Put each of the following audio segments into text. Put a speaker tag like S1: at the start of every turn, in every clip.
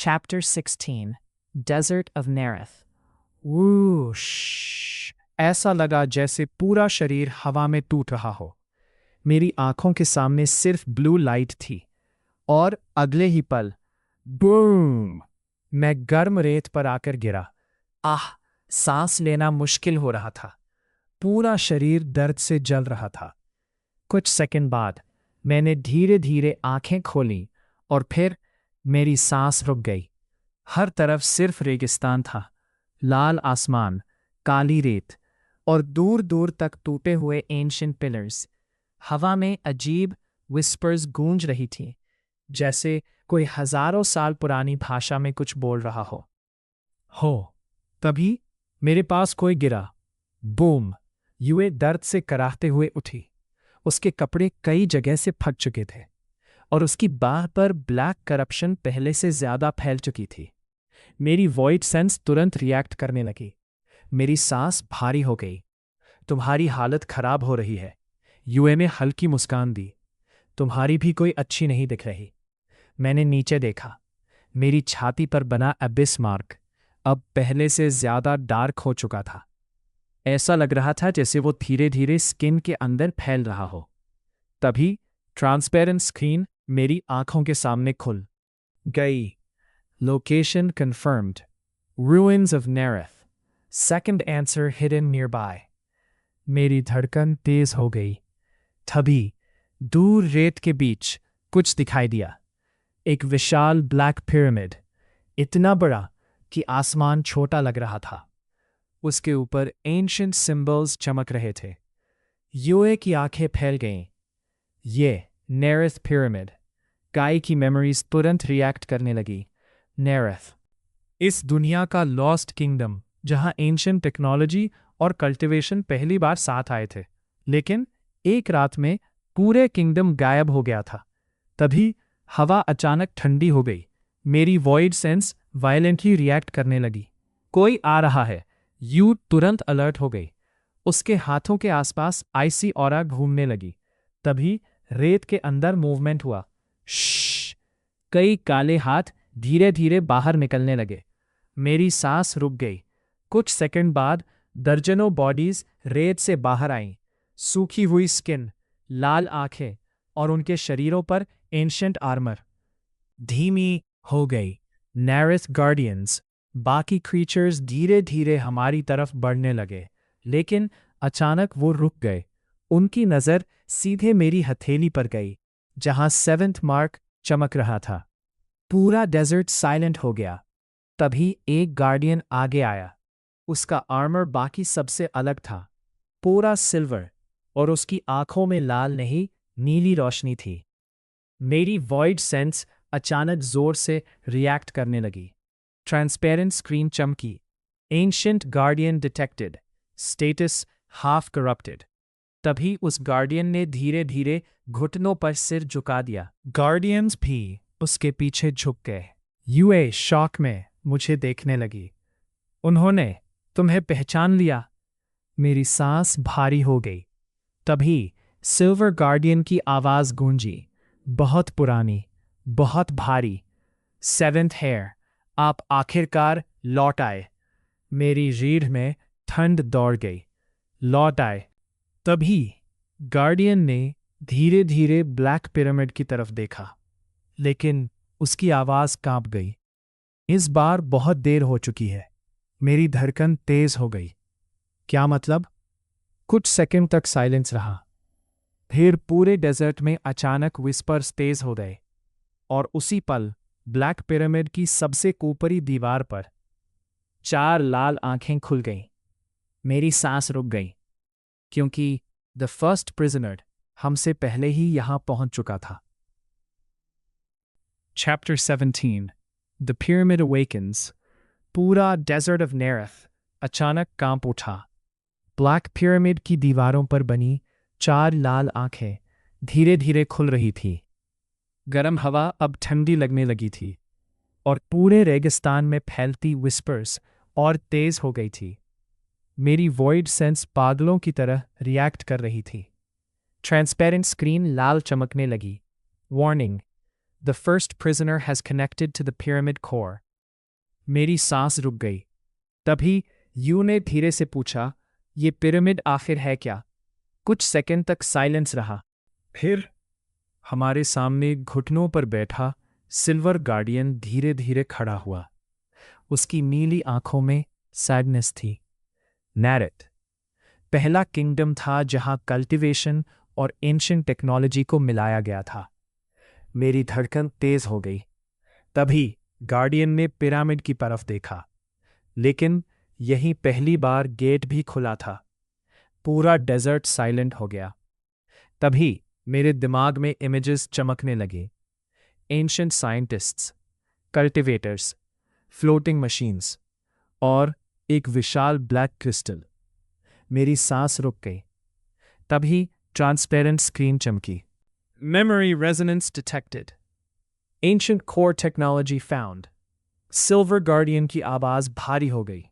S1: Chapter 16 Desert of Nerith.
S2: Whoosh! ऐसा लगा जैसे पूरा शरीर हवा में टूट रहा हो। मेरी आंखों के सामने सिर्फ ब्लू लाइट थी और अगले ही पल बूम! मैं गर्म रेत पर आकर गिरा। आह! सांस लेना मुश्किल हो रहा था। पूरा शरीर दर्द से जल रहा था। कुछ सेकंड बाद मैंने धीरे धीरे आंखें खोलीं और फिर मेरी सांस रुक गई। हर तरफ सिर्फ रेगिस्तान था, लाल आसमान, काली रेत और दूर दूर तक टूटे हुए एंशिएंट पिलर्स। हवा में अजीब विस्पर्स गूंज रही थी, जैसे कोई हजारों साल पुरानी भाषा में कुछ बोल रहा हो। तभी मेरे पास कोई गिरा। बूम! युए दर्द से कराहते हुए उठी। उसके कपड़े कई जगह से फट चुके थे और उसकी बाह पर ब्लैक करप्शन पहले से ज्यादा फैल चुकी थी। मेरी वॉइड सेंस तुरंत रिएक्ट करने लगी। मेरी सांस भारी हो गई। तुम्हारी हालत खराब हो रही है। युए में हल्की मुस्कान दी। तुम्हारी भी कोई अच्छी नहीं दिख रही। मैंने नीचे देखा। मेरी छाती पर बना अबिस मार्क अब पहले से ज्यादा डार्क हो चुका था। ऐसा लग रहा था जैसे वो धीरे धीरे स्किन के अंदर फैल रहा हो। तभी ट्रांसपेरेंट स्क्रीन मेरी आंखों के सामने खुल गई। Location confirmed. Ruins of Nerith. Second answer hidden nearby. मेरी धड़कन तेज हो गई। तभी दूर रेत के बीच कुछ दिखाई दिया। एक विशाल ब्लैक पिरामिड, इतना बड़ा कि आसमान छोटा लग रहा था। उसके ऊपर एंशिएंट सिंबल्स चमक रहे थे। युए की आंखें फैल गईं। ये नेरिथ पिरामिड। गाय की मेमोरीज तुरंत रिएक्ट करने लगी। नेरिथ, इस दुनिया का लॉस्ट किंगडम, जहां एंशिएंट टेक्नोलॉजी और कल्टीवेशन पहली बार साथ आए थे, लेकिन एक रात में पूरे किंगडम गायब हो गया था। तभी हवा अचानक ठंडी हो गई। मेरी वॉइड सेंस वायलेंटली रिएक्ट करने लगी। कोई आ रहा है। यू तुरंत अलर्ट हो गई। उसके हाथों के आसपास आइसी ऑरा घूमने लगी। तभी रेत के अंदर मूवमेंट हुआ। श्श! कई काले हाथ धीरे धीरे बाहर निकलने लगे। मेरी सांस रुक गई। कुछ सेकंड बाद दर्जनों बॉडीज रेत से बाहर आईं। सूखी हुई स्किन, लाल आंखें और उनके शरीरों पर एंशिएंट आर्मर। धीमी हो गई। नेरिथ गार्डियंस, बाकी क्रीचर्स धीरे धीरे हमारी तरफ बढ़ने लगे, लेकिन अचानक वो रुक गए। उनकी नज़र सीधे मेरी हथेली पर गई, जहां 7th मार्क चमक रहा था। पूरा डेजर्ट साइलेंट हो गया। तभी एक गार्डियन आगे आया। उसका आर्मर बाकी सबसे अलग था, पूरा सिल्वर, और उसकी आंखों में लाल नहीं, नीली रोशनी थी। मेरी वॉइड सेंस अचानक जोर से रिएक्ट करने लगी। ट्रांसपेरेंट स्क्रीन चमकी। Ancient guardian detected. Status half corrupted. तभी उस गार्डियन ने धीरे धीरे घुटनों पर सिर झुका दिया। गार्डियंस भी उसके पीछे झुक गए। युए शॉक में मुझे देखने लगी। उन्होंने तुम्हें पहचान लिया। मेरी सांस भारी हो गई। तभी सिल्वर गार्डियन की आवाज गूंजी, बहुत पुरानी, बहुत भारी। 7th हेयर, आप आखिरकार लौट आए। मेरी रीढ़ में ठंड दौड़ गई। लौट आए। तभी गार्डियन ने धीरे धीरे ब्लैक पिरामिड की तरफ देखा, लेकिन उसकी आवाज कांप गई। इस बार बहुत देर हो चुकी है। मेरी धड़कन तेज हो गई। क्या मतलब? कुछ सेकंड तक साइलेंस रहा। फिर पूरे डेजर्ट में अचानक विस्पर्स तेज हो गए, और उसी पल ब्लैक पिरामिड की सबसे ऊपरी दीवार पर 4 लाल आंखें खुल गईं। मेरी सांस रुक गई, क्योंकि द फर्स्ट प्रिजनर हमसे पहले ही यहां पहुंच चुका था। Chapter 17 The Pyramid Awakens. पूरा डेजर्ट ऑफ नेरिथ अचानक कांप उठा। ब्लैक पिरामिड की दीवारों पर बनी 4 लाल आंखें धीरे धीरे खुल रही थी। गर्म हवा अब ठंडी लगने लगी थी, और पूरे रेगिस्तान में फैलती विस्पर्स और तेज हो गई थी। मेरी वॉइड सेंस पागलों की तरह रिएक्ट कर रही थी। ट्रांसपेरेंट स्क्रीन लाल चमकने लगी। Warning, The first prisoner has connected to the pyramid core. मेरी सांस रुक गई। तभी यू ने धीरे से पूछा, ये पिरामिड आखिर है क्या? कुछ सेकंड तक साइलेंस रहा। फिर हमारे सामने घुटनों पर बैठा सिल्वर गार्डियन धीरे धीरे खड़ा हुआ। उसकी नीली आंखों में सैडनेस थी। नैरेथ पहला किंगडम था जहां कल्टीवेशन और एंशिएंट टेक्नोलॉजी को मिलाया गया था। मेरी धड़कन तेज हो गई। तभी गार्डियन ने पिरामिड की तरफ देखा, लेकिन यही पहली बार गेट भी खुला था। पूरा डेजर्ट साइलेंट हो गया। तभी मेरे दिमाग में इमेजेस चमकने लगे। Ancient scientists, cultivators, floating machines और एक विशाल ब्लैक क्रिस्टल। मेरी सांस रुक गई। तभी ट्रांसपेरेंट स्क्रीन चमकी। Memory resonance detected. Ancient core technology found. Silver guardian की आवाज भारी हो गई।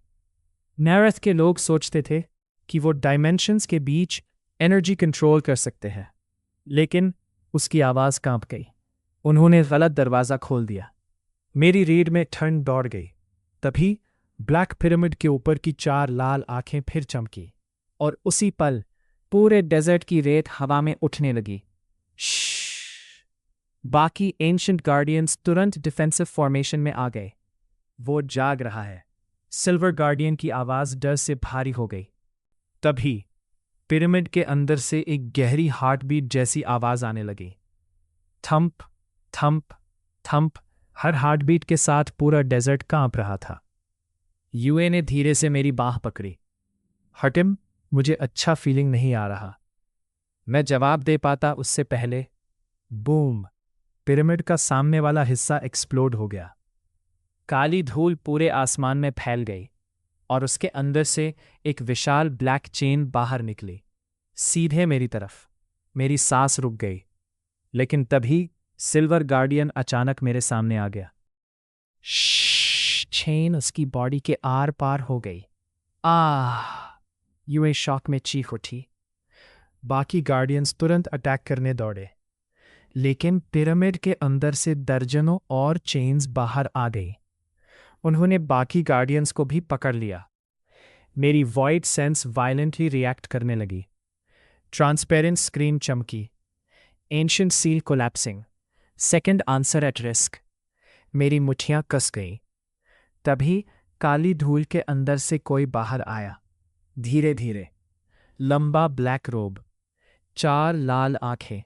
S2: नैरेथ के लोग सोचते थे कि वो डायमेंशंस के बीच एनर्जी कंट्रोल कर सकते हैं, लेकिन उसकी आवाज कांप गई। उन्होंने गलत दरवाज़ा खोल दिया। मेरी रीढ़ में ठंड दौड़ गई। तभी ब्लैक पिरामिड के ऊपर की 4 लाल आंखें फिर चमकी और उसी पल पूरे डेजर्ट की रेत हवा में उठने लगी। श्श्श। बाकी एंशिएंट गार्डियंस तुरंत डिफेंसिव फॉर्मेशन में आ गए। वो जाग रहा है। सिल्वर गार्डियन की आवाज डर से भारी हो गई। तभी पिरामिड के अंदर से एक गहरी हार्ट बीट जैसी आवाज आने लगी। Thump thump thump. हर हार्ट बीट के साथ पूरा डेजर्ट कांप रहा था। यूए ने धीरे से मेरी बाह पकड़ी। हटिम, मुझे अच्छा फीलिंग नहीं आ रहा। मैं जवाब दे पाता उससे पहले बूम, पिरामिड का सामने वाला हिस्सा एक्सप्लोड हो गया। काली धूल पूरे आसमान में फैल गई और उसके अंदर से एक विशाल ब्लैक चेन बाहर निकली, सीधे मेरी तरफ। मेरी सांस रुक गई, लेकिन तभी सिल्वर गार्डियन अचानक मेरे सामने आ गया। चेन उसकी बॉडी के आर पार हो गई। यूए शॉक में चीख उठी। बाकी गार्डियंस तुरंत अटैक करने दौड़े, लेकिन पिरामिड के अंदर से दर्जनों और चेन्स बाहर आ गई। उन्होंने बाकी गार्डियंस को भी पकड़ लिया। मेरी वॉइड सेंस वायलेंटली रिएक्ट करने लगी। ट्रांसपेरेंट स्क्रीन चमकी। Ancient seal collapsing. Second answer at risk. मेरी मुट्ठियां कस गईं। तभी काली धूल के अंदर से कोई बाहर आया। धीरे धीरे। लंबा ब्लैक रोब, 4 लाल आंखें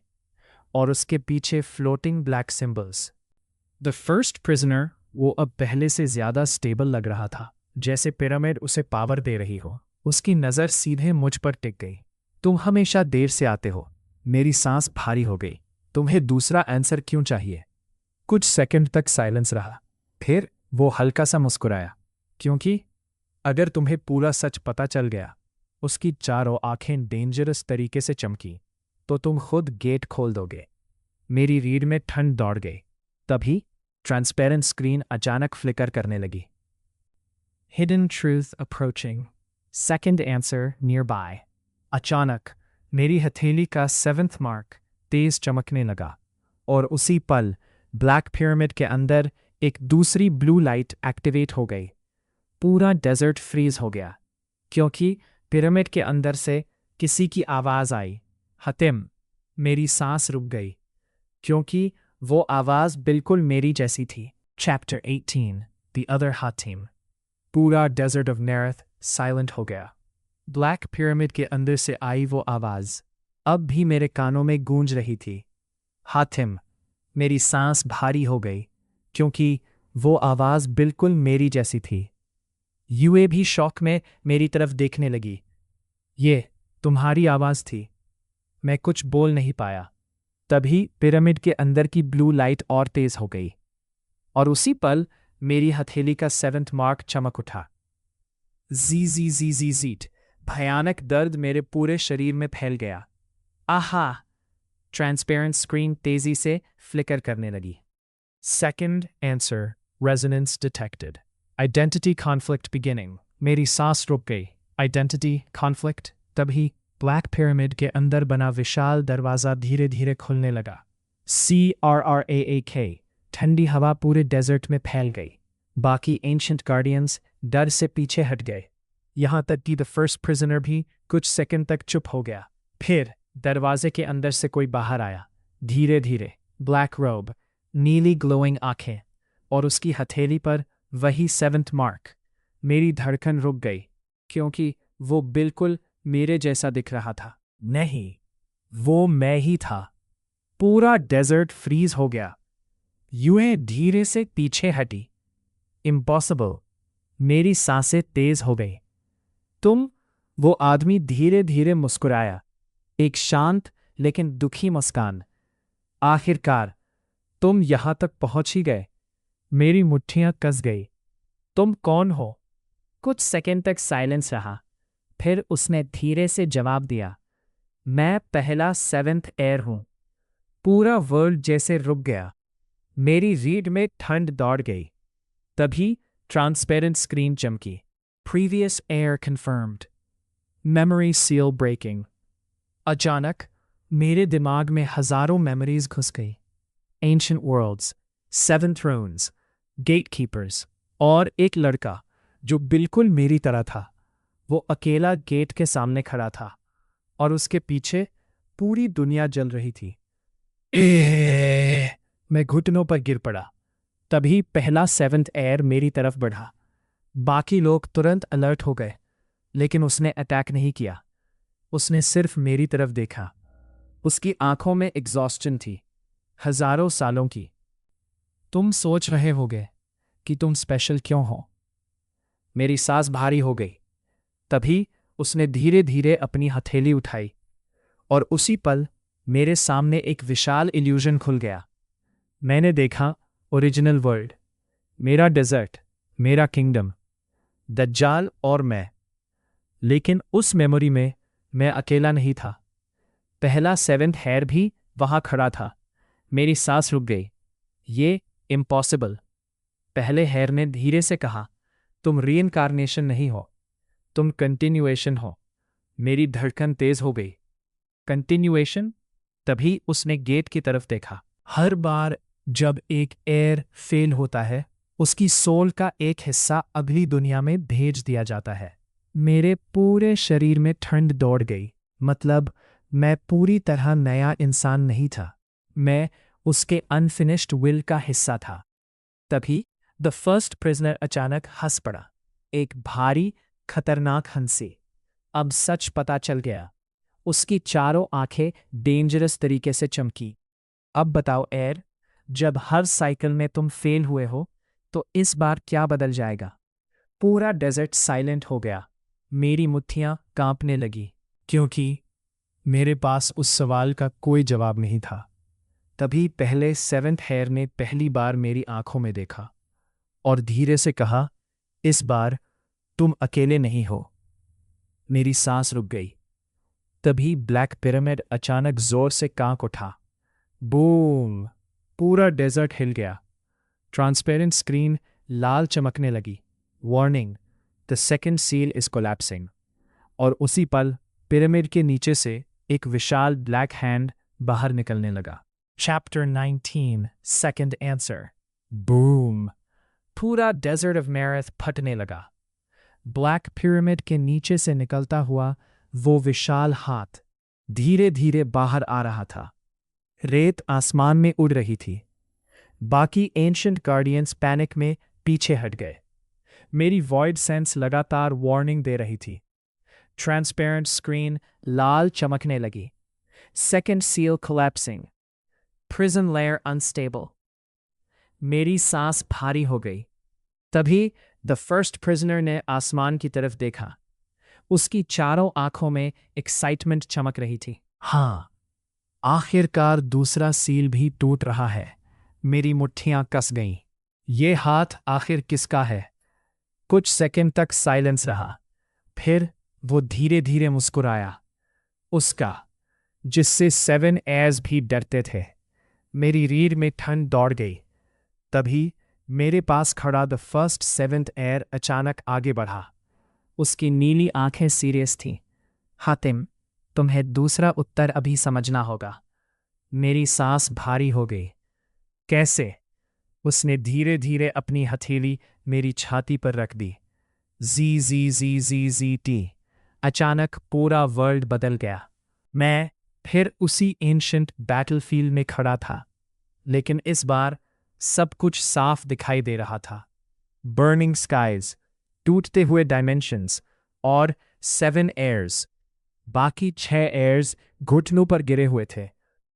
S2: और उसके पीछे floating black symbols. The first prisoner, वो अब पहले से ज्यादा स्टेबल लग रहा था, जैसे पिरामिड उसे पावर दे रही हो। उसकी नज़र सीधे मुझ पर टिक गई। तुम हमेशा देर से आते हो। मेरी सांस भारी हो गई। तुम्हें दूसरा आंसर क्यों चाहिए? कुछ सेकंड तक साइलेंस रहा। फिर वो हल्का सा मुस्कुराया, क्योंकि अगर तुम्हें पूरा सच पता चल गया, उसकी चारों आंखें डेंजरस तरीके से चमकी, तो तुम खुद गेट खोल दोगे। मेरी रीढ़ में ठंड दौड़ गई। तभी ट्रांसपेरेंट स्क्रीन अचानक फ्लिकर करने लगी। Hidden truth approaching. Second answer near by. अचानक मेरी हथेली का 7th मार्क तेज चमकने लगा और उसी पल ब्लैक पिरामिड के अंदर एक दूसरी ब्लू लाइट एक्टिवेट हो गई। पूरा डेजर्ट फ्रीज हो गया, क्योंकि पिरामिड के अंदर से किसी की आवाज आई, हतिम। मेरी सांस रुक गई, क्योंकि वो आवाज बिल्कुल मेरी जैसी थी। Chapter 18 the other Hatim. पूरा डेजर्ट ऑफ नेरेथ साइलेंट हो गया। ब्लैक पिरामिड के अंदर से आई वो आवाज अब भी मेरे कानों में गूंज रही थी। हातिम। मेरी सांस भारी हो गई, क्योंकि वो आवाज बिल्कुल मेरी जैसी थी। यूए भी शौक में मेरी तरफ देखने लगी। ये तुम्हारी आवाज थी। मैं कुछ बोल नहीं पाया। तभी पिरामिड के अंदर की ब्लू लाइट और तेज हो गई और उसी पल मेरी हथेली का 7th मार्क चमक उठा। जीट। भयानक दर्द मेरे पूरे शरीर में फैल गया। आहा। ट्रांसपेरेंट स्क्रीन तेजी से फ्लिकर करने लगी। Second answer resonance detected. Identity conflict beginning. मेरी सांस रुक गई। Identity conflict. तभी ब्लैक पिरामिड के अंदर बना विशाल दरवाजा धीरे धीरे खुलने लगा। CRRAAK। ठंडी हवा पूरे डेजर्ट में फैल गई। बाकी एंशंट गार्डियंस डर से पीछे हट गए, यहाँ तक कि द फर्स्ट प्रिजनर भी कुछ सेकंड तक चुप हो गया। फिर दरवाजे के अंदर से कोई बाहर आया, धीरे धीरे, ब्लैक रोब, नीली ग्लोइंग आंखें, और उसकी हथेली पर वही 7th मार्क। मेरी धड़कन रुक गई, क्योंकि वो बिल्कुल मेरे जैसा दिख रहा था। नहीं, वो मैं ही था। पूरा डेजर्ट फ्रीज हो गया। यूं धीरे से पीछे हटी। इम्पॉसिबल। मेरी सांसें तेज हो गई। तुम? वो आदमी धीरे धीरे मुस्कुराया, एक शांत लेकिन दुखी मुस्कान। आखिरकार तुम यहां तक पहुंच ही गए। मेरी मुट्ठियां कस गई। तुम कौन हो? कुछ सेकंड तक साइलेंस रहा। फिर उसने धीरे से जवाब दिया, मैं पहला 7th एयर हूं। पूरा वर्ल्ड जैसे रुक गया। मेरी रीढ़ में ठंड दौड़ गई। तभी ट्रांसपेरेंट स्क्रीन चमकी। Previous heir confirmed. Memory seal breaking. अचानक मेरे दिमाग में हजारों मेमोरीज घुस गई। एंशिएंट वर्ल्ड्स, 7 थ्रोन्स, गेटकीपर्स, और एक लड़का जो बिल्कुल मेरी तरह था। वो अकेला गेट के सामने खड़ा था, और उसके पीछे पूरी दुनिया जल रही थी। मैं घुटनों पर गिर पड़ा। तभी पहला 7th एयर मेरी तरफ बढ़ा। बाकी लोग तुरंत अलर्ट हो गए, लेकिन उसने अटैक नहीं किया। उसने सिर्फ मेरी तरफ देखा। उसकी आंखों में एग्जॉस्शन थी, हजारों सालों की। तुम सोच रहे होगे कि तुम स्पेशल क्यों हो? मेरी सांस भारी हो गई। तभी उसने धीरे धीरे अपनी हथेली उठाई, और उसी पल मेरे सामने एक विशाल इल्यूजन खुल गया। मैंने देखा ओरिजिनल वर्ल्ड, मेरा डेजर्ट, मेरा किंगडम, दज्जाल और मैं। लेकिन उस मेमोरी में मैं अकेला नहीं था। पहला 7th हेयर भी वहां खड़ा था। मेरी सांस रुक गई। ये इम्पॉसिबल। पहले हेयर ने धीरे से कहा, तुम रीइंकार्नेशन नहीं हो, तुम कंटिन्यूएशन हो। मेरी धड़कन तेज हो गई। कंटिन्यूएशन? तभी उसने गेट की तरफ देखा। हर बार जब एक एयर फेल होता है, उसकी सोल का एक हिस्सा अगली दुनिया में भेज दिया जाता है। मेरे पूरे शरीर में ठंड दौड़ गई। मतलब मैं पूरी तरह नया इंसान नहीं था, मैं उसके अनफिनिश्ड विल का हिस्सा था। तभी द फर्स्ट प्रिजनर अचानक हंस पड़ा, एक भारी खतरनाक हंसी। अब सच पता चल गया। उसकी चारों आंखें डेंजरस तरीके से चमकी। अब बताओ एयर, जब हर साइकिल में तुम फेल हुए हो, तो इस बार क्या बदल जाएगा? पूरा डेजर्ट साइलेंट हो गया। मेरी मुट्ठियां कांपने लगी, क्योंकि मेरे पास उस सवाल का कोई जवाब नहीं था। तभी पहले 7th हेयर ने पहली बार मेरी आंखों में देखा, और धीरे से कहा, इस बार तुम अकेले नहीं हो। मेरी सांस रुक गई। तभी ब्लैक पिरामिड अचानक जोर से कांप उठा। बूम! पूरा डेजर्ट हिल गया। ट्रांसपेरेंट स्क्रीन लाल चमकने लगी। Warning, the second seal is collapsing. और उसी पल पिरामिड के नीचे से एक विशाल ब्लैक हैंड बाहर निकलने लगा। Chapter 19, second answer. बूम! पूरा डेजर्ट ऑफ नेरेथ फटने लगा। ब्लैक पिरामिड के नीचे से निकलता हुआ वो विशाल हाथ धीरे धीरे बाहर आ रहा था। रेत आसमान में उड़ रही थी। बाकी एंशिएंट गार्डियंस पैनिक में पीछे हट गए। मेरी वॉइड सेंस लगातार वार्निंग दे रही थी। ट्रांसपेरेंट स्क्रीन लाल चमकने लगी। Second seal collapsing. Prison layer unstable. मेरी सांस भारी हो गई। तभी द फर्स्ट प्रिजनर ने आसमान की तरफ देखा। उसकी चारों आंखों में एक्साइटमेंट चमक रही थी। हाँ, आखिरकार दूसरा सील भी टूट रहा है। मेरी मुट्ठियां कस गईं। ये हाथ आखिर किसका है? कुछ सेकंड तक साइलेंस रहा। फिर वो धीरे धीरे मुस्कुराया। उसका, जिससे 7 एयर्स भी डरते थे। मेरी रीढ़ में ठंड दौड़ गई। तभी मेरे पास खड़ा द फर्स्ट 7th एयर अचानक आगे बढ़ा। उसकी नीली आंखें सीरियस थीं। हातिम, तुम्हें दूसरा उत्तर अभी समझना होगा। मेरी सांस भारी हो गई। कैसे? उसने धीरे धीरे अपनी हथेली मेरी छाती पर रख दी। जी जी जी जी जी टी। अचानक पूरा वर्ल्ड बदल गया। मैं फिर उसी एंशंट बैटलफील्ड में खड़ा था, लेकिन इस बार सब कुछ साफ दिखाई दे रहा था। बर्निंग स्काइज, टूटते हुए डायमेंशंस और 7 एयर्स। बाकी 6 एयर्स घुटनों पर गिरे हुए थे।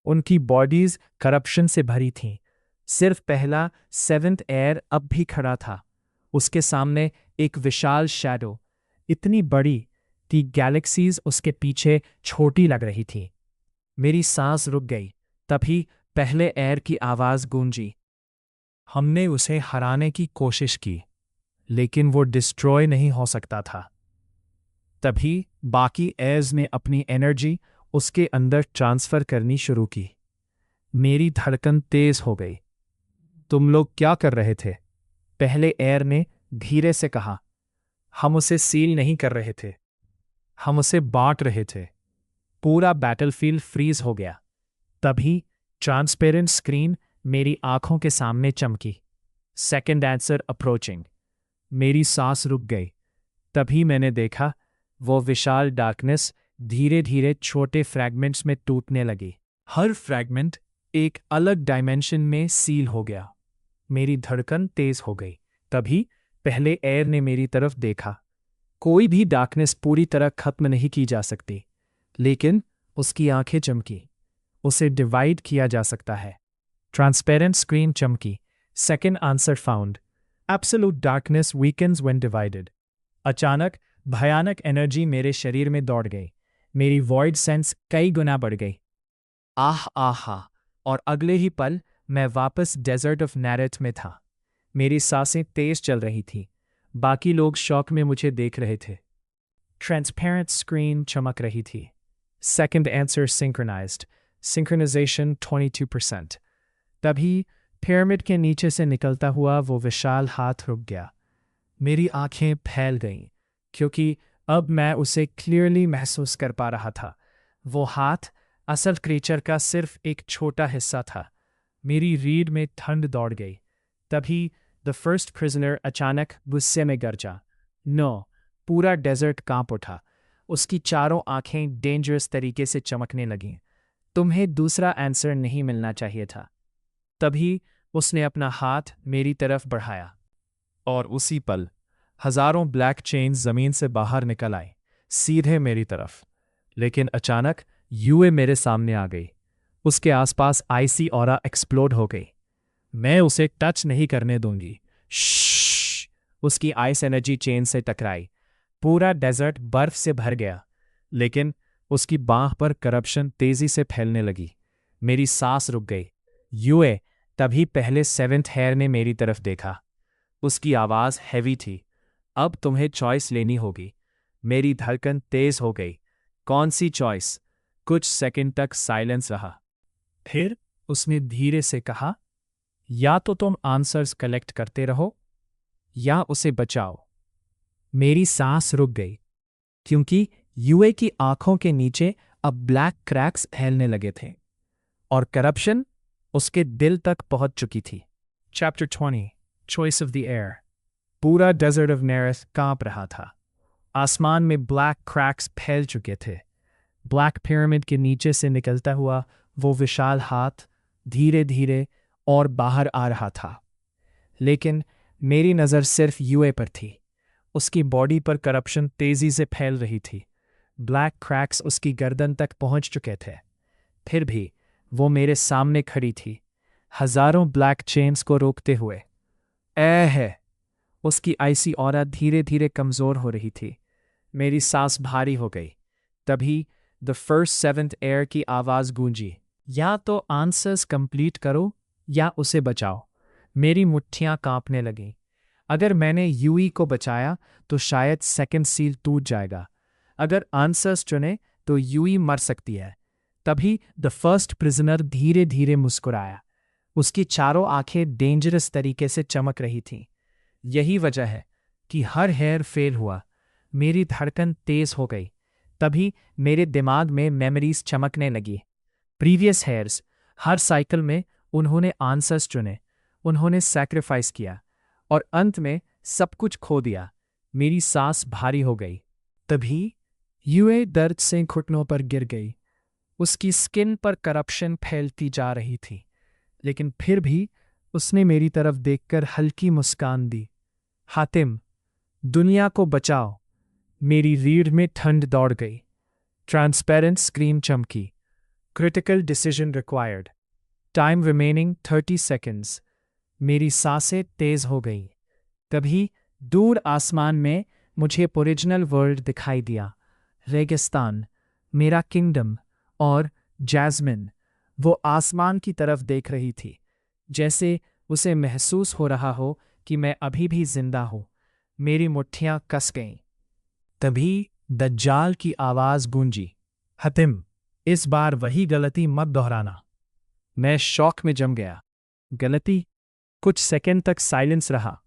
S2: उनकी बॉडीज करप्शन से भरी थीं। सिर्फ पहला 7th एयर अब भी खड़ा था। उसके सामने एक विशाल शैडो, इतनी बड़ी कि गैलेक्सीज उसके पीछे छोटी लग रही थी। मेरी सांस रुक गई। तभी पहले एयर की आवाज गूंजी। हमने उसे हराने की कोशिश की, लेकिन वो डिस्ट्रॉय नहीं हो सकता था। तभी बाकी एयर्स ने अपनी एनर्जी उसके अंदर ट्रांसफर करनी शुरू की। मेरी धड़कन तेज हो गई। तुम लोग क्या कर रहे थे? पहले एयर ने धीरे से कहा। हम उसे सील नहीं कर रहे थे, हम उसे बांट रहे थे। पूरा बैटलफील्ड फ्रीज हो गया। तभी ट्रांसपेरेंट स्क्रीन मेरी आंखों के सामने चमकी। Second answer approaching. मेरी सांस रुक गई। तभी मैंने देखा वो विशाल डार्कनेस धीरे धीरे छोटे फ्रैगमेंट्स में टूटने लगी। हर फ्रैगमेंट एक अलग डायमेंशन में सील हो गया। मेरी धड़कन तेज हो गई। तभी पहले एयर ने मेरी तरफ देखा। कोई भी डार्कनेस पूरी तरह खत्म नहीं की जा सकती, लेकिन उसकी आंखें चमकी। उसे डिवाइड किया जा सकता है। ट्रांसपेरेंट स्क्रीन चमकी। Second answer found. Absolute darkness weakens when divided. अचानक भयानक एनर्जी मेरे शरीर में दौड़ गई। मेरी वॉइड सेंस कई गुना बढ़ गई। आह आहा। और अगले ही पल मैं वापस डेजर्ट ऑफ नैरेथ में था। मेरी सांसें तेज चल रही थी। बाकी लोग शौक में मुझे देख रहे थे। ट्रांसपेरेंट स्क्रीन चमक रही थी। Second answer synchronised. सिंक्रोनाइजेशन 22%। तभी पिरामिड के नीचे से निकलता हुआ वो विशाल हाथ रुक गया। मेरी आंखें फैल गईं, क्योंकि अब मैं उसे क्लियरली महसूस कर पा रहा था। वो हाथ असल क्रीचर का सिर्फ एक छोटा हिस्सा था। मेरी रीढ़ में ठंड दौड़ गई। तभी द फर्स्ट प्रिजनर अचानक गुस्से में गरजा। नो। पूरा डेजर्ट कांप उठा। उसकी चारों आंखें डेंजरस तरीके से चमकने लगीं। तुम्हें दूसरा आंसर नहीं मिलना चाहिए था। तभी उसने अपना हाथ मेरी तरफ बढ़ाया, और उसी पल हजारों ब्लैक चेन्स जमीन से बाहर निकल आई, सीधे मेरी तरफ। लेकिन अचानक यूए मेरे सामने आ गई। उसके आसपास आईसी ऑरा एक्सप्लोड हो गई। मैं उसे टच नहीं करने दूंगी। श्श्श। उसकी आइस एनर्जी चेन से टकराई। पूरा डेजर्ट बर्फ से भर गया, लेकिन उसकी बांह पर करप्शन तेजी से फैलने लगी। मेरी सांस रुक गई। यूए। तभी पहले 7th हेयर ने मेरी तरफ देखा। उसकी आवाज हैवी थी। अब तुम्हें चॉइस लेनी होगी। मेरी धड़कन तेज हो गई। कौन सी चॉइस? कुछ सेकंड तक साइलेंस रहा। फिर उसने धीरे से कहा, या तो तुम आंसर्स कलेक्ट करते रहो, या उसे बचाओ। मेरी सांस रुक गई, क्योंकि यूए की आंखों के नीचे अब ब्लैक क्रैक्स फैलने लगे थे, और करप्शन उसके दिल तक पहुंच चुकी थी। Chapter 20 choice of the air. पूरा डेजर्ट ऑफ नेरेथ कांप रहा था। आसमान में ब्लैक क्रैक्स फैल चुके थे। ब्लैक पिरामिड के नीचे से निकलता हुआ वो विशाल हाथ धीरे धीरे और बाहर आ रहा था। लेकिन मेरी नज़र सिर्फ यूए पर थी। उसकी बॉडी पर करप्शन तेजी से फैल रही थी। ब्लैक क्रैक्स उसकी गर्दन तक पहुंच चुके थे। फिर भी वो मेरे सामने खड़ी थी, हजारों ब्लैक चेन्स को रोकते हुए। है उसकी आईसी ऑरा धीरे धीरे कमजोर हो रही थी। मेरी सांस भारी हो गई। तभी द फर्स्ट 7th एयर की आवाज गूंजी, या तो आंसर्स कंप्लीट करो या उसे बचाओ। मेरी मुट्ठियां कांपने लगीं। अगर मैंने यूई को बचाया तो शायद सेकंड सील टूट जाएगा। अगर आंसर्स चुने तो यूई मर सकती है। तभी द फर्स्ट प्रिजनर धीरे धीरे मुस्कुराया। उसकी चारों आंखें डेंजरस तरीके से चमक रही थीं। यही वजह है कि हर हेयर फेल हुआ। मेरी धड़कन तेज हो गई। तभी मेरे दिमाग में मेमोरीज चमकने लगी। प्रीवियस हेयर्स, हर साइकिल में उन्होंने आंसर्स चुने। उन्होंने सैक्रिफाइस किया और अंत में सब कुछ खो दिया। मेरी सांस भारी हो गई। तभी यूए दर्द से घुटनों पर गिर गई। उसकी स्किन पर करप्शन फैलती जा रही थी, लेकिन फिर भी उसने मेरी तरफ देखकर हल्की मुस्कान दी। हातिम, दुनिया को बचाओ। मेरी रीढ़ में ठंड दौड़ गई। ट्रांसपेरेंट स्क्रीन चमकी। Critical decision required. Time remaining 30 seconds. मेरी सांसें तेज हो गई। तभी दूर आसमान में मुझे ओरिजिनल वर्ल्ड दिखाई दिया। रेगिस्तान, मेरा किंगडम, और जैस्मिन वो आसमान की तरफ देख रही थी, जैसे उसे महसूस हो रहा हो कि मैं अभी भी जिंदा हूं। मेरी मुट्ठियां कस गईं। तभी दज्जाल की आवाज गूंजी, हतिम, इस बार वही गलती मत दोहराना। मैं शौक में जम गया। गलती? कुछ सेकंड तक साइलेंस रहा।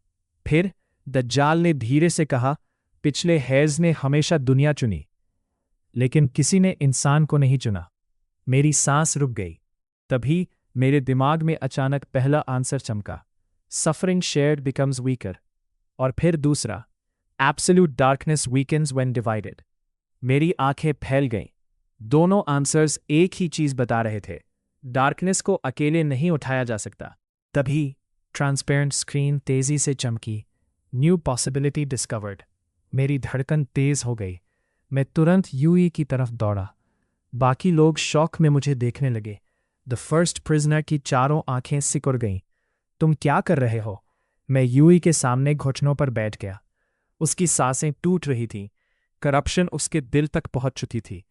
S2: फिर दज्जाल ने धीरे से कहा, पिछले हैज ने हमेशा दुनिया चुनी, लेकिन किसी ने इंसान को नहीं चुना। मेरी सांस रुक गई। तभी मेरे दिमाग में अचानक पहला आंसर चमका, सफरिंग शेयर्ड बिकम्स वीकर। और फिर दूसरा, absolute darkness weakens when divided. मेरी आंखें फैल गईं। दोनों आंसर्स एक ही चीज बता रहे थे, डार्कनेस को अकेले नहीं उठाया जा सकता। तभी ट्रांसपेरेंट स्क्रीन तेजी से चमकी। New possibility discovered. मेरी धड़कन तेज हो गई। मैं तुरंत यूई की तरफ दौड़ा। बाकी लोग शौक में मुझे देखने लगे। द फर्स्ट प्रिजनर की चारों आंखें सिकुड़ गईं। तुम क्या कर रहे हो? मैं यूई के सामने घुटनों पर बैठ गया। उसकी सांसें टूट रही थीं। करप्शन उसके दिल तक पहुंच चुकी थी।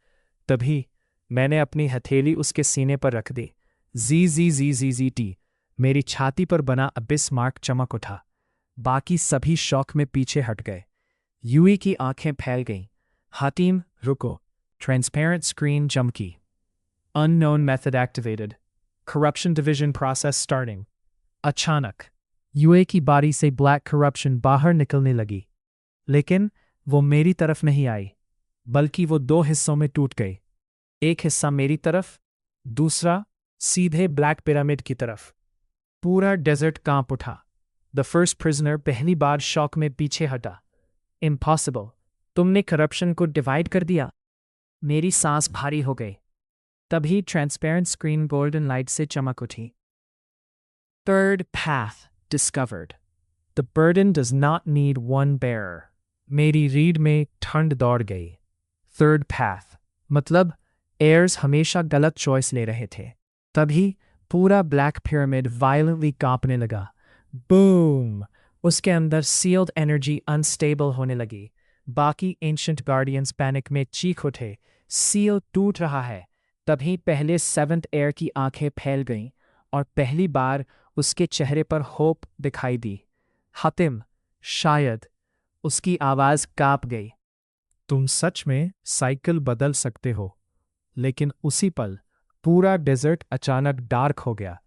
S2: तभी मैंने अपनी हथेली उसके सीने पर रख दी। जी। मेरी छाती पर बना अबिस मार्क चमक उठा। बाकी सभी शौक में पीछे हट गए। यूई की आंखें फैल गईं। हातिम, रुको। ट्रांसपेरेंट स्क्रीन चमकी। Unknown method activated. Corruption division process starting. अचानक यूए की बारी से ब्लैक करप्शन बाहर निकलने लगी, लेकिन वो मेरी तरफ नहीं आई, बल्कि वो दो हिस्सों में टूट गई। एक हिस्सा मेरी तरफ, दूसरा सीधे ब्लैक पिरामिड की तरफ। पूरा डेजर्ट कांप उठा। द फर्स्ट प्रिजनर पहली बार शॉक में पीछे हटा। इम्पॉसिबल, तुमने करप्शन को डिवाइड कर दिया। मेरी सांस भारी हो गई। तभी ट्रांसपेरेंट स्क्रीन गोल्डन लाइट से चमक उठी। Third path discovered. The burden does not need one bearer. मेरी रीढ़ में ठंड दौड़ गई। थर्ड पैथ मतलब एयर्स हमेशा गलत चॉइस ले रहे थे। तभी पूरा ब्लैक पिरामिड वायलेंटली कांपने लगा। बूम! उसके अंदर सील्ड एनर्जी अनस्टेबल होने लगी। बाकी एंशिएंट गार्डियंस पैनिक में चीख उठे, सील टूट रहा है। तभी पहले सेवेंथ एयर की आंखें फैल गईं और पहली बार उसके चेहरे पर होप दिखाई दी। हातिम, शायद। उसकी आवाज कांप गई। तुम सच में साइकिल बदल सकते हो। लेकिन उसी पल पूरा डेजर्ट अचानक डार्क हो गया।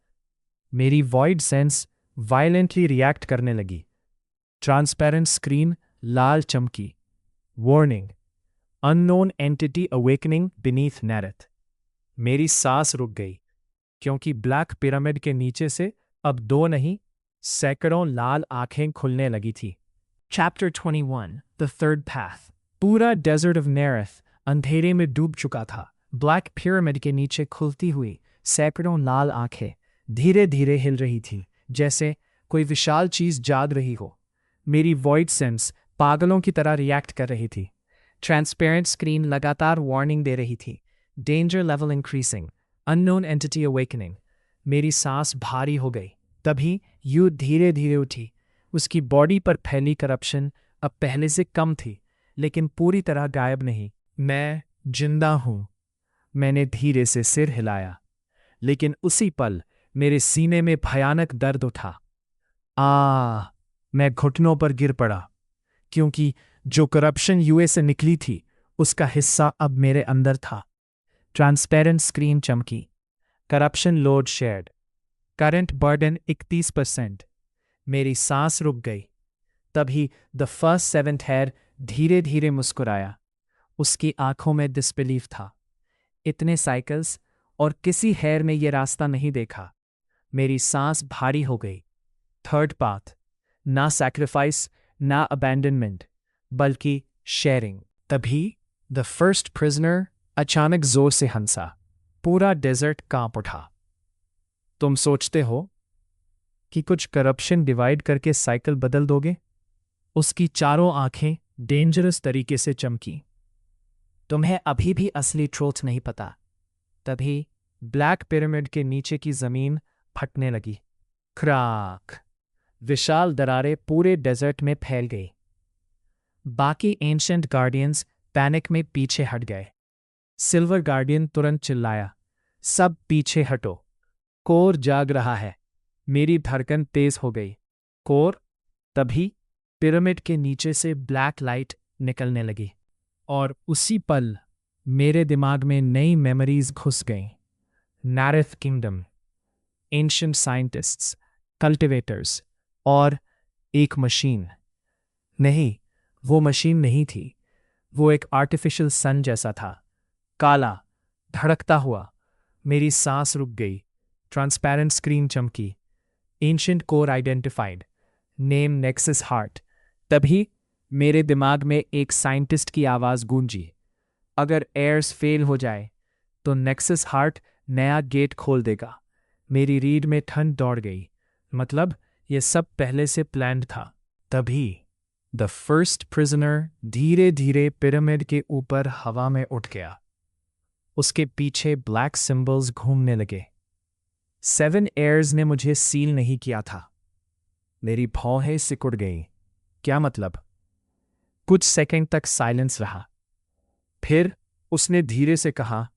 S2: मेरी वॉइड सेंस वायलेंटली रिएक्ट करने लगी। ट्रांसपेरेंट स्क्रीन लाल चमकी। Warning, unknown entity awakening beneath Nereth. मेरी सांस रुक गई, क्योंकि ब्लैक पिरामिड के नीचे से अब दो नहीं, सैकड़ों लाल आंखें खुलने लगी थी। Chapter 21 the third path. पूरा डेजर्ट ऑफ नेरेथ अंधेरे में डूब चुका था। ब्लैक पिरामिड के नीचे खुलती हुई सैकड़ों लाल आंखें धीरे धीरे हिल रही थी, जैसे कोई विशाल चीज जाग रही हो। मेरी वॉइड सेंस पागलों की तरह रिएक्ट कर रही थी। ट्रांसपेरेंट स्क्रीन लगातार वार्निंग दे रही थी। Danger level increasing, unknown entity awakening. मेरी सांस भारी हो गई। तभी यू धीरे धीरे उठी। उसकी बॉडी पर फैली करप्शन अब पहले से कम थी, लेकिन पूरी तरह गायब नहीं। मैं जिंदा हूं। मैंने धीरे से सिर हिलाया, लेकिन उसी पल मेरे सीने में भयानक दर्द उठा। मैं घुटनों पर गिर पड़ा, क्योंकि जो करप्शन यूए से निकली थी उसका हिस्सा अब मेरे अंदर था। ट्रांसपेरेंट स्क्रीन चमकी। Corruption load shared. Current burden 31%। मेरी सांस रुक गई। तभी द फर्स्ट सेवेंथ हेयर धीरे धीरे मुस्कुराया। उसकी आंखों में डिसबिलीफ था। इतने साइकिल्स और किसी हेयर में ये रास्ता नहीं देखा। मेरी सांस भारी हो गई। थर्ड पाथ, ना सैक्रिफाइस ना अबैंडनमेंट बल्कि शेयरिंग। तभी द फर्स्ट प्रिजनर अचानक जोर से हंसा। पूरा डेजर्ट कांप उठा। तुम सोचते हो कि कुछ करप्शन डिवाइड करके साइकिल बदल दोगे? उसकी चारों आंखें डेंजरस तरीके से चमकी। तुम्हें अभी भी असली ट्रूथ नहीं पता। तभी ब्लैक पिरामिड के नीचे की जमीन फटने लगी। क्रैक! विशाल दरारें पूरे डेजर्ट में फैल गई। बाकी एंशंट गार्डियंस पैनिक में पीछे हट गए। सिल्वर गार्डियन तुरंत चिल्लाया, सब पीछे हटो, कोर जाग रहा है। मेरी धड़कन तेज हो गई। कोर? तभी पिरामिड के नीचे से ब्लैक लाइट निकलने लगी और उसी पल मेरे दिमाग में नई मेमोरीज घुस गईं। नारेथ किंगडम, एंशिएंट साइंटिस्ट्स, कल्टिवेटर्स और एक मशीन। नहीं, वो मशीन नहीं थी। वो एक आर्टिफिशियल सन जैसा था, काला, धड़कता हुआ। मेरी सांस रुक गई। ट्रांसपेरेंट स्क्रीन चमकी। Ancient core identified. Name nexus heart. तभी मेरे दिमाग में एक साइंटिस्ट की आवाज़ गूंजी, अगर एयर्स फेल हो जाए तो नेक्सस हार्ट नया गेट खोल देगा। मेरी रीढ़ में ठंड दौड़ गई। मतलब ये सब पहले से प्लान्ड था। तभी द फर्स्ट प्रिजनर धीरे धीरे पिरामिड के ऊपर हवा में उठ गया। उसके पीछे ब्लैक सिंबल्स घूमने लगे। 7 एयर्स ने मुझे सील नहीं किया था। मेरी भौहें सिकुड़ गईं। क्या मतलब? कुछ सेकंड तक साइलेंस रहा। फिर उसने धीरे से कहा,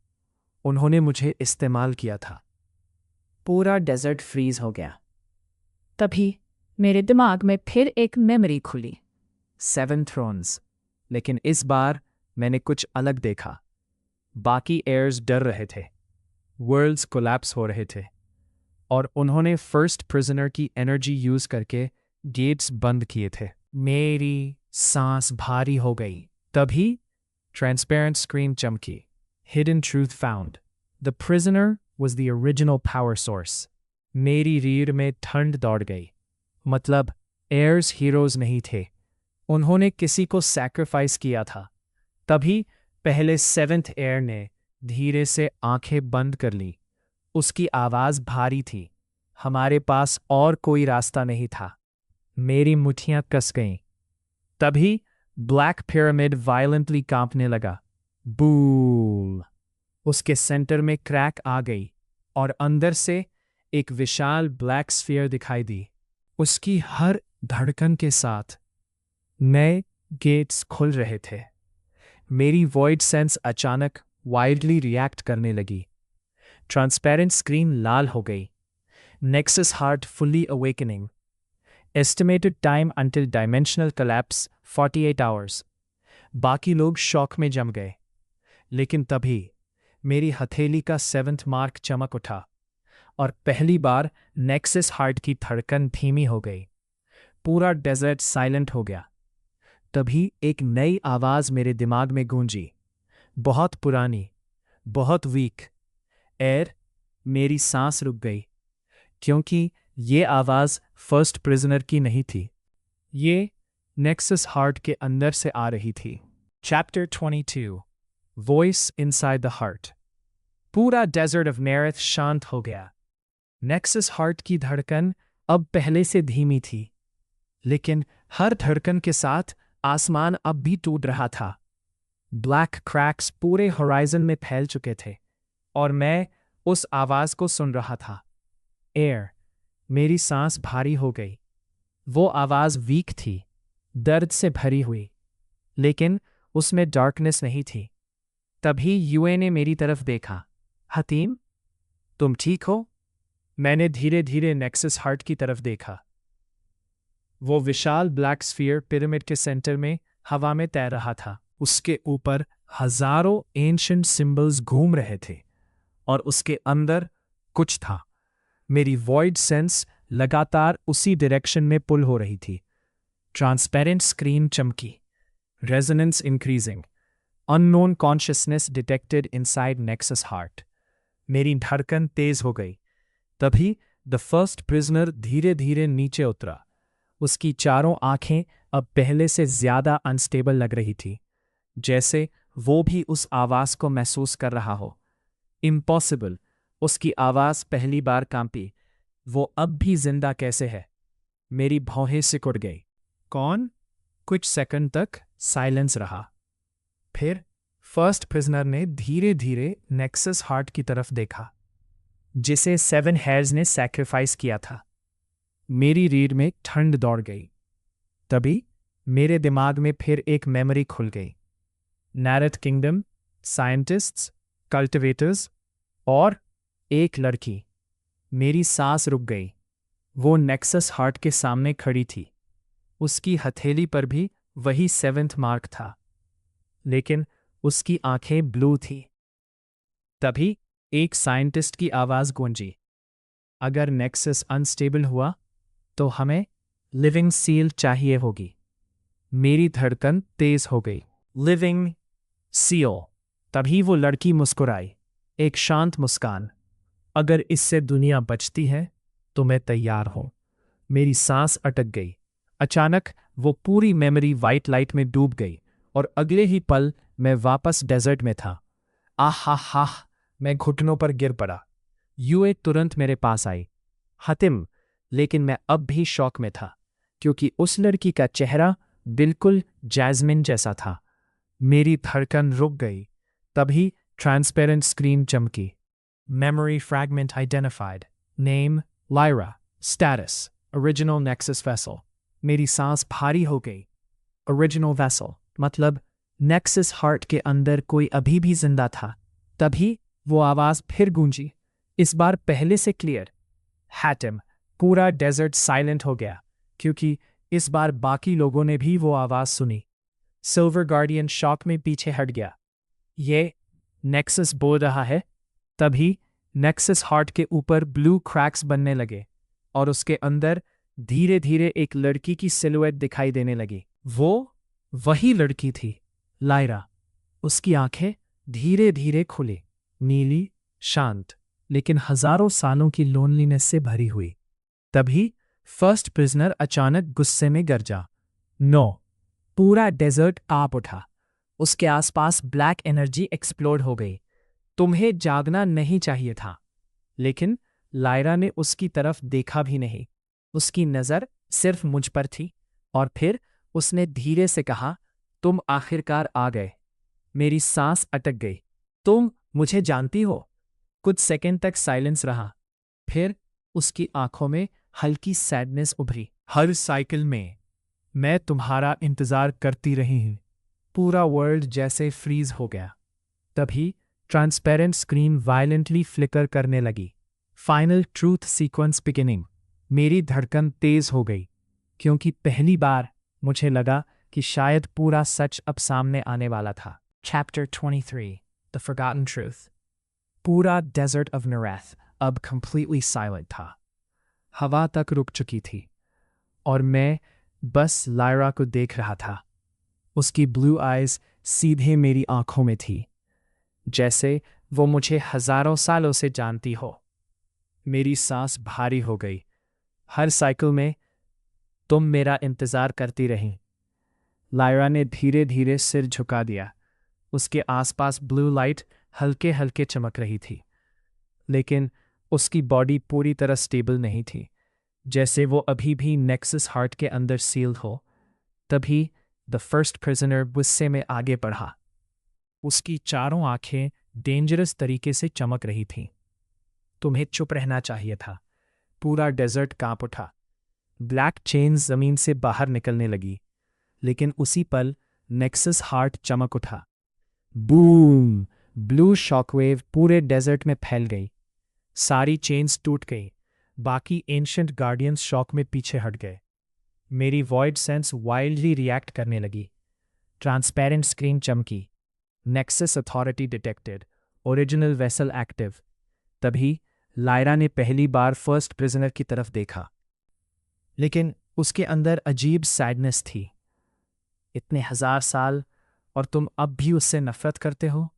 S2: उन्होंने मुझे इस्तेमाल किया था।
S1: पूरा डेजर्ट फ्रीज हो गया। तभी मेरे दिमाग में फिर एक मेमोरी खुली।
S2: 7 थ्रोन्स। लेकिन इस बार मैंने कुछ अलग देखा। बाकी एयर्स डर रहे थे। वर्ल्ड्स कोलैप्स हो रहे थे और उन्होंने फर्स्ट प्रिजनर की एनर्जी यूज करके गेट्स बंद किए थे। मेरी सांस भारी हो गई। तभी ट्रांसपेरेंट स्क्रीन चमकी। Hidden truth found. The prisoner was the original power source. मेरी रीढ़ में ठंड दौड़ गई। मतलब एयर्स हीरोज नहीं थे, उन्होंने किसी को सैक्रिफाइस किया था। तभी पहले 7th एयर ने धीरे से आंखें बंद कर ली। उसकी आवाज भारी थी, हमारे पास और कोई रास्ता नहीं था। मेरी मुट्ठियां कस गईं। तभी ब्लैक पिरामिड वायलेंटली कांपने लगा। बूल! उसके सेंटर में क्रैक आ गई और अंदर से एक विशाल ब्लैक स्फीयर दिखाई दी। उसकी हर धड़कन के साथ नए गेट्स खुल रहे थे। मेरी वॉइड सेंस अचानक वाइल्डली रिएक्ट करने लगी। ट्रांसपेरेंट स्क्रीन लाल हो गई। Nexus heart fully awakening. Estimated time until dimensional collapse 48 hours. बाकी लोग शॉक में जम गए। लेकिन तभी मेरी हथेली का 7th मार्क चमक उठा और पहली बार नेक्सस हार्ट की धड़कन धीमी हो गई। पूरा डेजर्ट साइलेंट हो गया। तभी एक नई आवाज मेरे दिमाग में गूंजी, बहुत पुरानी, बहुत वीक। एयर। मेरी सांस रुक गई, क्योंकि ये आवाज फर्स्ट प्रिजनर की नहीं थी। ये नेक्सस हार्ट के अंदर से आ रही थी। Chapter 22, voice inside the heart. पूरा डेजर्ट ऑफ नेरेथ शांत हो गया। नेक्सस हार्ट की धड़कन अब पहले से धीमी थी, लेकिन हर धड़कन के साथ आसमान अब भी टूट रहा था। ब्लैक क्रैक्स पूरे होराइजन में फैल चुके थे और मैं उस आवाज को सुन रहा था। एयर। मेरी सांस भारी हो गई। वो आवाज वीक थी, दर्द से भरी हुई, लेकिन उसमें डार्कनेस नहीं थी। तभी यूए ने मेरी तरफ देखा। हतीम, तुम ठीक हो? मैंने धीरे धीरे नेक्सस हार्ट की तरफ देखा। वो विशाल ब्लैक स्फीयर पिरामिड के सेंटर में हवा में तैर रहा था। उसके ऊपर हजारों एंशिएंट सिंबल्स घूम रहे थे और उसके अंदर कुछ था। मेरी वॉइड सेंस लगातार उसी डायरेक्शन में पुल हो रही थी। ट्रांसपेरेंट स्क्रीन चमकी। Resonance increasing. Unknown consciousness detected inside nexus heart. मेरी धड़कन तेज हो गई। तभी द फर्स्ट प्रिजनर धीरे धीरे नीचे उतरा। उसकी चारों आंखें अब पहले से ज्यादा अनस्टेबल लग रही थी, जैसे वो भी उस आवाज को महसूस कर रहा हो। इम्पॉसिबल, उसकी आवाज पहली बार कांपी। वो अब भी जिंदा कैसे है? मेरी भौहें सिकुड़ गई। कौन? कुछ सेकंड तक साइलेंस रहा। फिर फर्स्ट प्रिजनर ने धीरे धीरे नेक्सस हार्ट की तरफ देखा, जिसे 7 हेयर्स ने सैक्रिफाइस किया था। मेरी रीढ़ में ठंड दौड़ गई। तभी मेरे दिमाग में फिर एक मेमोरी खुल गई। नैरेट किंगडम, साइंटिस्ट्स, कल्टिवेटर्स और एक लड़की। मेरी सांस रुक गई। वो नेक्सस हार्ट के सामने खड़ी थी। उसकी हथेली पर भी वही 7th मार्क था, लेकिन उसकी आंखें ब्लू थी। तभी एक साइंटिस्ट की आवाज गूंजी, अगर नेक्सस अनस्टेबल हुआ तो हमें लिविंग सील चाहिए होगी। मेरी धड़कन तेज हो गई। Living seal. तभी वो लड़की मुस्कुराई, एक शांत मुस्कान। अगर इससे दुनिया बचती है तो मैं तैयार हूं। मेरी सांस अटक गई। अचानक वो पूरी मेमोरी वाइट लाइट में डूब गई और अगले ही पल मैं वापस डेजर्ट में था। आहा हा, मैं घुटनों पर गिर पड़ा। यूए तुरंत मेरे पास आई। हतिम, लेकिन मैं अब भी शॉक में था, क्योंकि उस लड़की का चेहरा बिल्कुल जैस्मिन जैसा था। मेरी धड़कन रुक गई। तभी ट्रांसपेरेंट स्क्रीन चमकी। Memory fragment identified. Name Lyra. Status original nexus vessel. मेरी सांस भारी हो गई। ओरिजिनल वेसल मतलब नेक्सस हार्ट के अंदर कोई अभी भी जिंदा था। तभी वो आवाज फिर गूंजी, इस बार पहले से क्लियर। हैटम। पूरा डेजर्ट साइलेंट हो गया, क्योंकि इस बार बाकी लोगों ने भी वो आवाज सुनी। सिल्वर गार्डियन शॉक में पीछे हट गया। ये नेक्सस बोल रहा है। तभी नेक्सस हार्ट के ऊपर ब्लू क्रैक्स बनने लगे और उसके अंदर धीरे धीरे एक लड़की की सिलुएट दिखाई देने लगी। वो वही लड़की थी, लायरा। उसकी आंखें धीरे धीरे खुली, नीली, शांत, लेकिन हजारों सालों की लोनलीनेस से भरी हुई। तभी फर्स्ट प्रिजनर अचानक गुस्से में गरजा। नो। पूरा डेजर्ट कांप उठा। उसके आसपास ब्लैक एनर्जी एक्सप्लोड हो गई। तुम्हें जागना नहीं चाहिए था। लेकिन लायरा ने उसकी तरफ देखा भी नहीं। उसकी नज़र सिर्फ मुझ पर थी। और फिर उसने धीरे से कहा, तुम आखिरकार आ गए। मेरी सांस अटक गई। तुम मुझे जानती हो? कुछ सेकंड तक साइलेंस रहा। फिर उसकी आंखों में हल्की सैडनेस उभरी। हर साइकिल में मैं तुम्हारा इंतजार करती रही हूं। पूरा वर्ल्ड जैसे फ्रीज हो गया। तभी ट्रांसपेरेंट स्क्रीन वायलेंटली फ्लिकर करने लगी। Final truth sequence beginning. मेरी धड़कन तेज हो गई, क्योंकि पहली बार मुझे लगा कि शायद पूरा सच अब सामने आने वाला था। Chapter 23 the forgotten truth. पूरा डेजर्ट ऑफ नरेथ अब कंप्लीटली साइलेंट था। हवा तक रुक चुकी थी और मैं बस लायरा को देख रहा था। उसकी ब्लू आइज सीधे मेरी आंखों में थी, जैसे वो मुझे हजारों सालों से जानती हो। मेरी सांस भारी हो गई। हर साइकिल में तुम मेरा इंतजार करती रही। लायरा ने धीरे धीरे सिर झुका दिया। उसके आसपास ब्लू लाइट हल्के हल्के चमक रही थी, लेकिन उसकी बॉडी पूरी तरह स्टेबल नहीं थी, जैसे वो अभी भी नेक्सस हार्ट के अंदर सील्ड हो। तभी द फर्स्ट प्रिजनर गुस्से में आगे बढ़ा। उसकी चारों आंखें डेंजरस तरीके से चमक रही थीं। तुम्हें चुप रहना चाहिए था। पूरा डेजर्ट कांप उठा। ब्लैक चेन्स जमीन से बाहर निकलने लगी, लेकिन उसी पल नेक्सस हार्ट चमक उठा। बूम! ब्लू शॉकवेव पूरे डेजर्ट में फैल गई। सारी चेन्स टूट गई। बाकी एंशिएंट गार्डियंस शॉक में पीछे हट गए। मेरी वॉइड सेंस वाइल्डली रिएक्ट करने लगी। ट्रांसपेरेंट स्क्रीन चमकी। Nexus authority detected. Original vessel active. तभी लायरा ने पहली बार फर्स्ट प्रिजनर की तरफ देखा, लेकिन उसके अंदर अजीब सैडनेस थी। इतने 1000 साल और तुम अब भी उससे नफरत करते हो?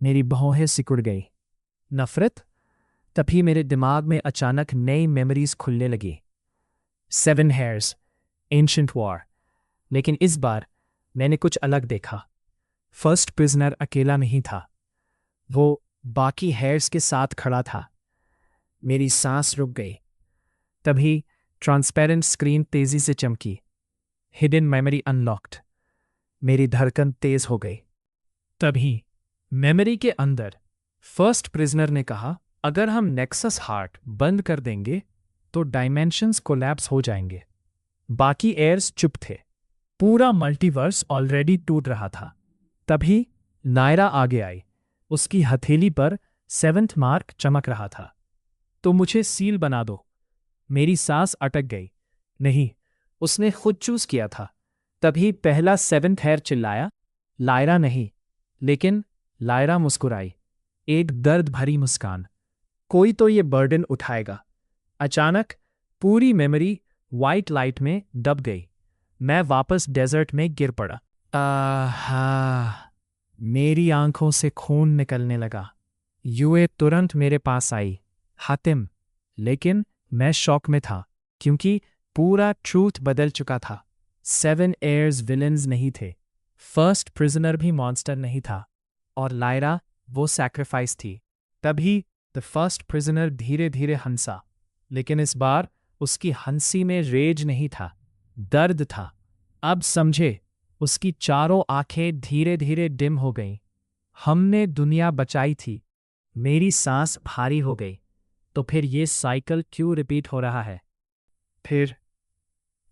S2: मेरी भौहें सिकुड़ गई। नफरत? तभी मेरे दिमाग में अचानक नई मेमोरीज खुलने लगी। 7 हेयर्स, एंशिएंट वॉर। लेकिन इस बार मैंने कुछ अलग देखा। फर्स्ट प्रिजनर अकेला नहीं था, वो बाकी हेयर्स के साथ खड़ा था। मेरी सांस रुक गई। तभी ट्रांसपेरेंट स्क्रीन तेजी से चमकी। Hidden memory unlocked. मेरी धड़कन तेज हो गई। तभी मेमोरी के अंदर फर्स्ट प्रिजनर ने कहा, अगर हम नेक्सस हार्ट बंद कर देंगे तो डायमेंशंस कोलैप्स हो जाएंगे। बाकी एयर्स चुप थे। पूरा मल्टीवर्स ऑलरेडी टूट रहा था। तभी नायरा आगे आई। उसकी हथेली पर 7th मार्क चमक रहा था। तो मुझे सील बना दो। मेरी सांस अटक गई। नहीं, उसने खुद चूज किया था। तभी पहला 7th हेयर चिल्लाया, लायरा नहीं। लेकिन लायरा मुस्कुराई, एक दर्द भरी मुस्कान। कोई तो ये बर्डन उठाएगा। अचानक पूरी मेमोरी वाइट लाइट में दब गई। मैं वापस डेजर्ट में गिर पड़ा। आहा, मेरी आंखों से खून निकलने लगा। यूए तुरंत मेरे पास आई, हातिम। लेकिन मैं शॉक में था, क्योंकि पूरा ट्रूथ बदल चुका था। 7 एयर्स विलेंस नहीं थे, फर्स्ट प्रिजनर भी मॉन्स्टर नहीं था, और लायरा वो सैक्रिफाइस थी। तभी द फर्स्ट प्रिजनर धीरे धीरे हंसा। लेकिन इस बार उसकी हंसी में रेज नहीं था, दर्द था। अब समझे, उसकी चारों आंखें धीरे धीरे डिम हो गईं। हमने दुनिया बचाई थी। मेरी सांस भारी हो गई। तो फिर ये साइकिल क्यों रिपीट हो रहा है? फिर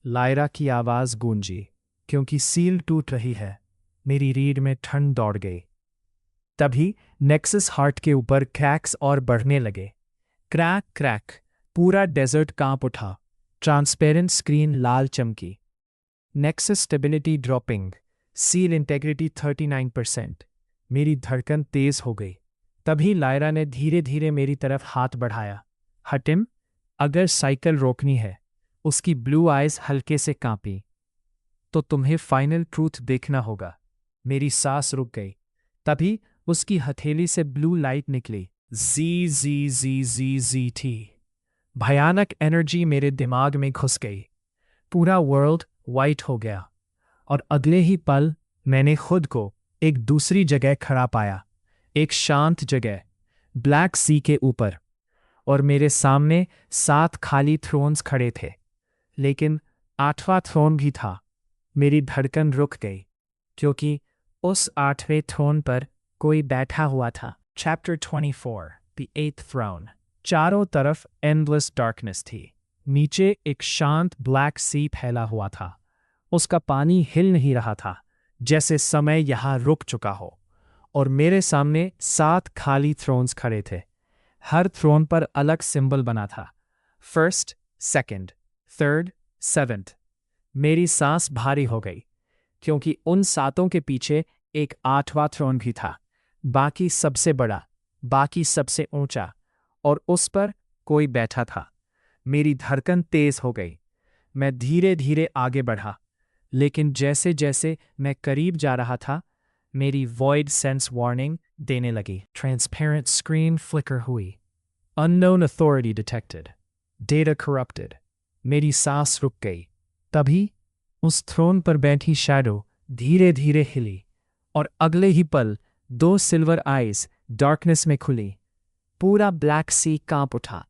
S2: लायरा की आवाज गूंजी, क्योंकि सील टूट रही है। मेरी रीढ़ में ठंड दौड़ गई। तभी नेक्सस हार्ट के ऊपर क्रैक्स और बढ़ने लगे। क्रैक क्रैक, पूरा डेजर्ट कांप उठा। ट्रांसपेरेंट स्क्रीन लाल चमकी। Nexus stability dropping, seal integrity 39%। मेरी धड़कन तेज हो गई। तभी लायरा ने धीरे धीरे मेरी तरफ हाथ बढ़ाया। हटिम, अगर साइकिल रोकनी है। उसकी ब्लू आइज हल्के से कांपी। तो तुम्हें फाइनल ट्रूथ देखना होगा। मेरी सांस रुक गई। तभी उसकी हथेली से ब्लू लाइट निकली। जी जी जी जी जी थी। भयानक एनर्जी मेरे दिमाग में घुस गई। पूरा वर्ल्ड वाइट हो गया, और अगले ही पल मैंने खुद को एक दूसरी जगह खड़ा पाया। एक शांत जगह, ब्लैक सी के ऊपर, और मेरे सामने 7 खाली थ्रोन्स खड़े थे। लेकिन 8वां थ्रोन भी था। मेरी धड़कन रुक गई, क्योंकि उस 8वें थ्रोन पर कोई बैठा हुआ था। Chapter 24, the 8th throne. चारों तरफ एंडलेस डार्कनेस थी। नीचे एक शांत ब्लैक सी फैला हुआ था। उसका पानी हिल नहीं रहा था, जैसे समय यहां रुक चुका हो। और मेरे सामने 7 खाली थ्रोन्स खड़े थे। हर थ्रोन पर अलग सिंबल बना था। First, second, third, 7th। मेरी सांस भारी हो गई, क्योंकि उन 7 के पीछे एक 8वां थ्रोन भी था। बाकी सबसे बड़ा, बाकी सबसे ऊंचा, और उस पर कोई बैठा था। मेरी धड़कन तेज हो गई। मैं धीरे धीरे आगे बढ़ा, लेकिन जैसे जैसे मैं करीब जा रहा था, मेरी वॉइड सेंस वार्निंग देने लगी। ट्रांसपेरेंट स्क्रीन फ्लिकर हुई। Unknown authority detected. Data corrupted. मेरी सांस रुक गई। तभी उस थ्रोन पर बैठी शैडो धीरे धीरे हिली, और अगले ही पल 2 सिल्वर आइज डार्कनेस में खुली। पूरा ब्लैक सी कांप उठा।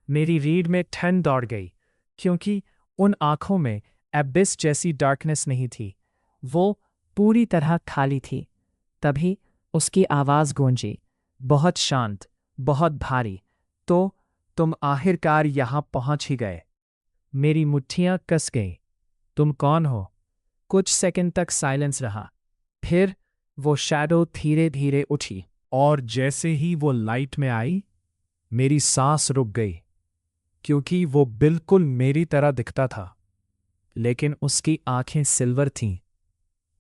S2: मेरी रीढ़ में ठंड दौड़ गई, क्योंकि उन आंखों में एबिस जैसी डार्कनेस नहीं थी। वो पूरी तरह खाली थी। तभी उसकी आवाज गूंजी, बहुत शांत, बहुत भारी। तो तुम आखिरकार यहां पहुंच ही गए। मेरी मुट्ठियां कस गईं। तुम कौन हो? कुछ सेकंड तक साइलेंस रहा। फिर वो शैडो धीरे धीरे उठी, और जैसे ही वो लाइट में आई, मेरी सांस रुक गई, क्योंकि वो बिल्कुल मेरी तरह दिखता था। लेकिन उसकी आंखें सिल्वर थीं,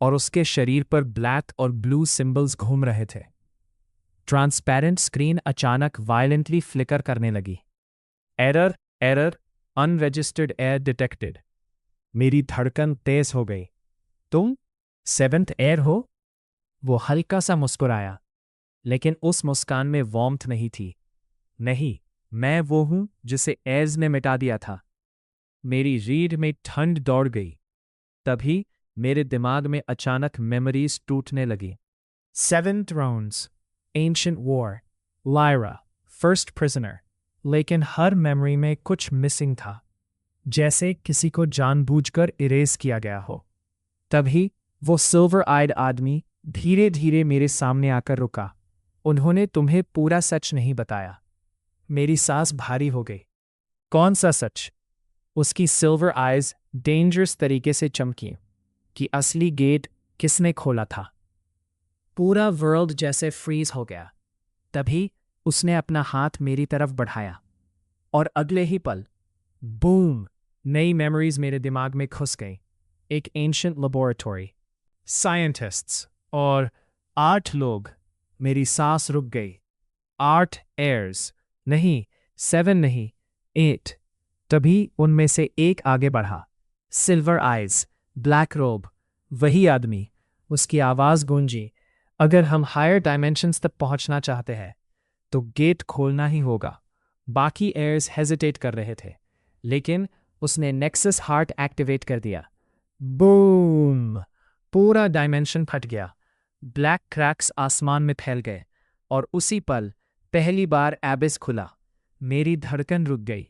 S2: और उसके शरीर पर ब्लैक और ब्लू सिंबल्स घूम रहे थे। ट्रांसपेरेंट स्क्रीन अचानक वायलेंटली फ्लिकर करने लगी। Error, error, unregistered air detected. मेरी धड़कन तेज हो गई। तुम 7th एयर हो? वो हल्का सा मुस्कुराया, लेकिन उस मुस्कान में वार्मथ नहीं थी। नहीं, मैं वो हूं जिसे एज ने मिटा दिया था। मेरी रीढ़ में ठंड दौड़ गई। तभी मेरे दिमाग में अचानक मेमोरीज टूटने लगी। 7 Thrones, Ancient War, Lyra, First Prisoner। लेकिन हर मेमोरी में कुछ मिसिंग था, जैसे किसी को जानबूझकर इरेज किया गया हो। तभी वो सिल्वर आइड आदमी धीरे धीरे मेरे सामने आकर रुका। उन्होंने तुम्हें पूरा सच नहीं बताया। मेरी सांस भारी हो गई। कौन सा सच? उसकी सिल्वर आइज डेंजरस तरीके से चमकी कि असली गेट किसने खोला था। पूरा वर्ल्ड जैसे फ्रीज हो गया। तभी उसने अपना हाथ मेरी तरफ बढ़ाया और अगले ही पल बूम, नई मेमोरीज मेरे दिमाग में घुस गई। एक एंशिएंट लेबोरेटरी, साइंटिस्ट्स और 8 लोग। मेरी सांस रुक गई। 8 एयर्स, नहीं 7 नहीं 8। तभी उनमें से एक आगे बढ़ा। सिल्वर आइज, ब्लैक रोब, वही आदमी। उसकी आवाज गूंजी, अगर हम हायर डायमेंशंस तक पहुंचना चाहते हैं तो गेट खोलना ही होगा। बाकी एयर्स हेजिटेट कर रहे थे, लेकिन उसने नेक्सस हार्ट एक्टिवेट कर दिया। बूम! पूरा डायमेंशन फट गया। ब्लैक क्रैक्स आसमान में फैल गए और उसी पल पहली बार एबिस खुला। मेरी धड़कन रुक गई।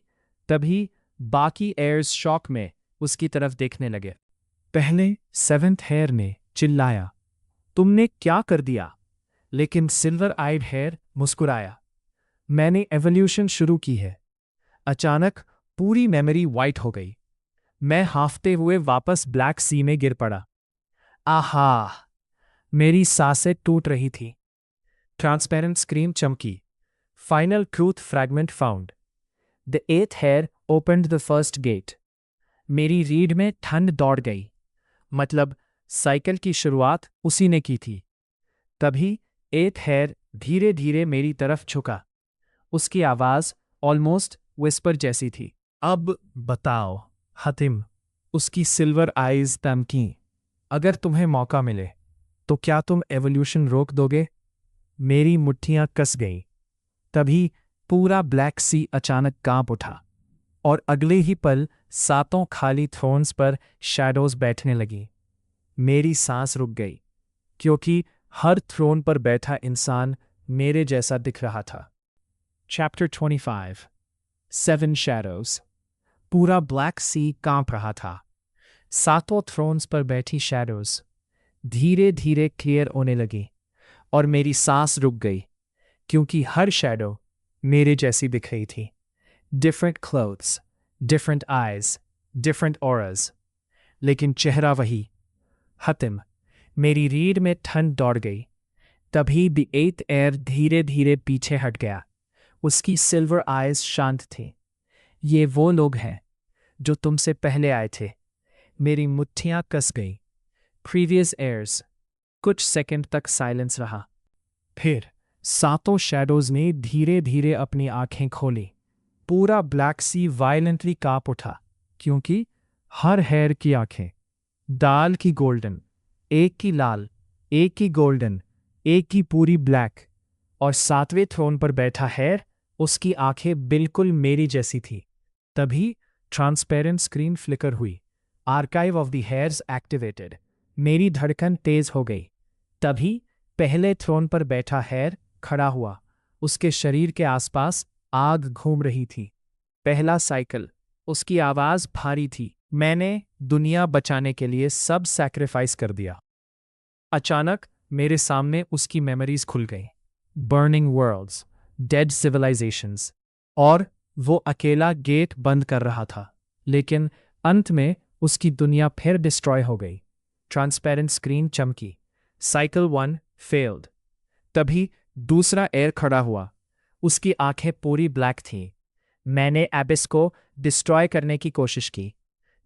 S2: तभी बाकी एयर्स शॉक में उसकी तरफ देखने लगे। पहले 7th हेयर ने चिल्लाया, तुमने क्या कर दिया? लेकिन सिल्वर आइड हेयर मुस्कुराया, मैंने एवोल्यूशन शुरू की है। अचानक पूरी मेमोरी वाइट हो गई। मैं हाफते हुए वापस ब्लैक सी में गिर पड़ा। आहा! मेरी सांसें टूट रही थी। ट्रांसपेरेंट स्क्रीन चमकी। Final truth fragment found. The 8th heir opened the first gate. मेरी रीढ़ में ठंड दौड़ गई। मतलब साइकिल की शुरुआत उसी ने की थी। तभी 8th हेयर धीरे धीरे मेरी तरफ झुका। उसकी आवाज ऑलमोस्ट विस्पर जैसी थी। अब बताओ हतिम, उसकी सिल्वर आइज तमकी, अगर तुम्हें मौका मिले तो क्या तुम एवोल्यूशन रोक दोगे? मेरी मुट्ठियां कस गईं। तभी पूरा ब्लैक सी अचानक कांप उठा और अगले ही पल 7 खाली थ्रोन्स पर शैडोज बैठने लगी। मेरी सांस रुक गई, क्योंकि हर थ्रोन पर बैठा इंसान मेरे जैसा दिख रहा था। Chapter 25, 7 Shadows। पूरा ब्लैक सी कांप रहा था। 7 थ्रोन्स पर बैठी शैडोज धीरे धीरे क्लियर होने लगी और मेरी सांस रुक गई, क्योंकि हर शैडो मेरे जैसी दिख रही थी। Different clothes, different eyes, different auras, लेकिन चेहरा वही, हतिम। मेरी रीढ़ में ठंड दौड़ गई। तभी द 8th एयर धीरे धीरे पीछे हट गया। उसकी सिल्वर आइज शांत थी। ये वो लोग हैं जो तुमसे पहले आए थे। मेरी मुट्ठियां कस गई। Previous heirs. कुछ सेकंड तक साइलेंस रहा। फिर 7 शैडोज ने धीरे धीरे अपनी आंखें खोली। पूरा ब्लैक सी वायलेंटली कांप उठा, क्योंकि हर हेयर की आंखें दाल की गोल्डन, एक की लाल, एक की गोल्डन, एक की पूरी ब्लैक, और 7वें थ्रोन पर बैठा हेयर, उसकी आंखें बिल्कुल मेरी जैसी थी। तभी ट्रांसपेरेंट स्क्रीन फ्लिकर हुई। Archive of the hairs activated. मेरी धड़कन तेज हो गई। तभी पहले थ्रोन पर बैठा हेयर खड़ा हुआ। उसके शरीर के आसपास आग घूम रही थी। पहला साइकिल। उसकी आवाज भारी थी, मैंने दुनिया बचाने के लिए सब सैक्रिफाइस कर दिया। अचानक मेरे सामने उसकी मेमोरीज खुल गई। बर्निंग वर्ल्ड्स, डेड सिविलाइजेशंस, और वो अकेला गेट बंद कर रहा था। लेकिन अंत में उसकी दुनिया फिर डिस्ट्रॉय हो गई। ट्रांसपेरेंट स्क्रीन चमकी। Cycle 1 failed. तभी दूसरा एयर खड़ा हुआ। उसकी आंखें पूरी ब्लैक थीं। मैंने एबिस को डिस्ट्रॉय करने की कोशिश की।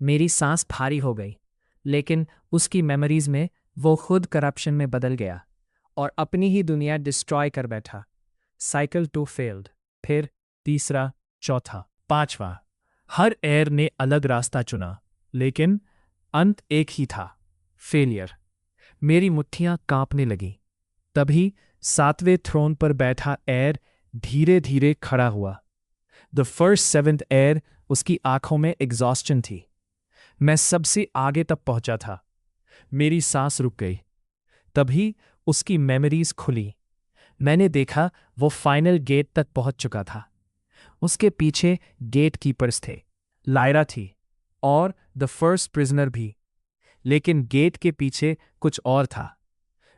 S2: मेरी सांस भारी हो गई, लेकिन उसकी मेमोरीज में वो खुद करप्शन में बदल गया और अपनी ही दुनिया डिस्ट्रॉय कर बैठा। Cycle 2 failed. फिर तीसरा, चौथा, 5वां। हर एयर ने अलग रास्ता चुना, लेकिन अंत एक ही था, फेलियर। मेरी मुट्ठियां कांपने लगी। तभी 7वें थ्रोन पर बैठा एयर धीरे धीरे खड़ा हुआ। द फर्स्ट सेवेंथ एयर उसकी आंखों में एग्जॉस्शन थी। मैं सबसे आगे तक पहुंचा था। मेरी सांस रुक गई। तभी उसकी मेमोरीज खुली। मैंने देखा वो फाइनल गेट तक पहुंच चुका था। उसके पीछे गेट कीपर्स थे, लायरा थी और द फर्स्ट प्रिजनर भी। लेकिन गेट के पीछे कुछ और था।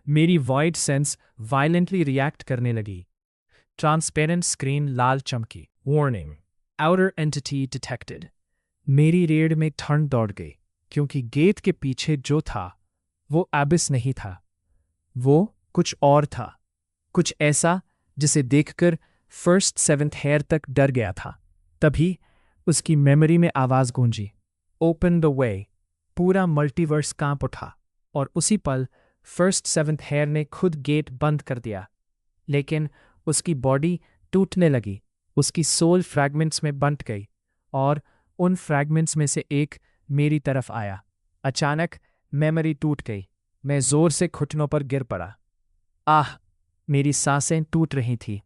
S2: मेरी वॉइड सेंस वायलेंटली रिएक्ट करने लगी। ट्रांसपेरेंट स्क्रीन लाल चमकी। Warning, outer entity detected. मेरी रीढ़ में ठंड दौड़ गई, क्योंकि गेट के पीछे जो था वो एबिस नहीं था। वो कुछ और था, कुछ ऐसा जिसे देखकर फर्स्ट सेवेंथ हेयर तक डर गया था। तभी उसकी मेमोरी में आवाज गूंजी, ओपन द वे। पूरा मल्टीवर्स कांप उठा और उसी पल फर्स्ट सेवेंथ हेयर ने खुद गेट बंद कर दिया। लेकिन उसकी बॉडी टूटने लगी। उसकी सोल फ्रैगमेंट्स में बंट गई और उन फ्रैगमेंट्स में से एक मेरी तरफ आया। अचानक मेमोरी टूट गई। मैं जोर से घुटनों पर गिर पड़ा। आह! मेरी सांसें टूट रही थी।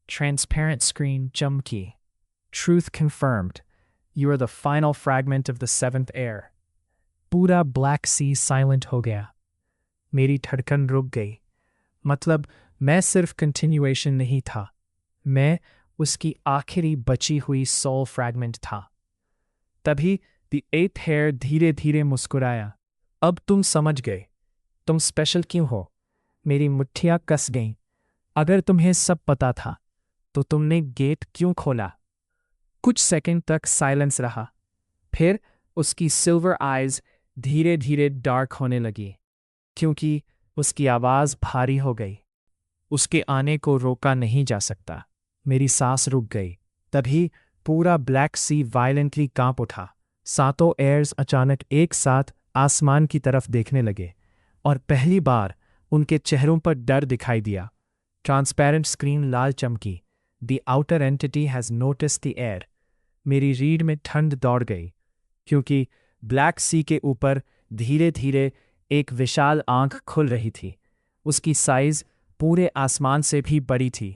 S2: ट्रांसपेरेंट स्क्रीन चमकी। Truth confirmed. You are the final fragment of the seventh heir. पूरा ब्लैक सी साइलेंट हो गया। मेरी धड़कन रुक गई। मतलब मैं सिर्फ कंटिन्यूएशन नहीं था, मैं उसकी आखिरी बची हुई सोल फ्रैगमेंट था। तभी द एथ हेयर धीरे धीरे मुस्कुराया। अब तुम समझ गए तुम स्पेशल क्यों हो। मेरी मुट्ठियां कस गईं। अगर तुम्हें सब पता था तो तुमने गेट क्यों खोला। कुछ सेकंड तक साइलेंस रहा। फिर उसकी सिल्वर आइज धीरे धीरे डार्क होने लगी, क्योंकि उसकी आवाज भारी हो गई। उसके आने को रोका नहीं जा सकता। मेरी सांस रुक गई। तभी पूरा ब्लैक सी वायलेंटली कांप उठा। सातों एयर्स अचानक एक साथ आसमान की तरफ देखने लगे और पहली बार उनके चेहरों पर डर दिखाई दिया। ट्रांसपेरेंट स्क्रीन लाल चमकी। The outer entity has noticed the air. मेरी रीढ़ में ठंड दौड़ गई, क्योंकि ब्लैक सी के ऊपर धीरे धीरे एक विशाल आंख खुल रही थी। उसकी साइज पूरे आसमान से भी बड़ी थी।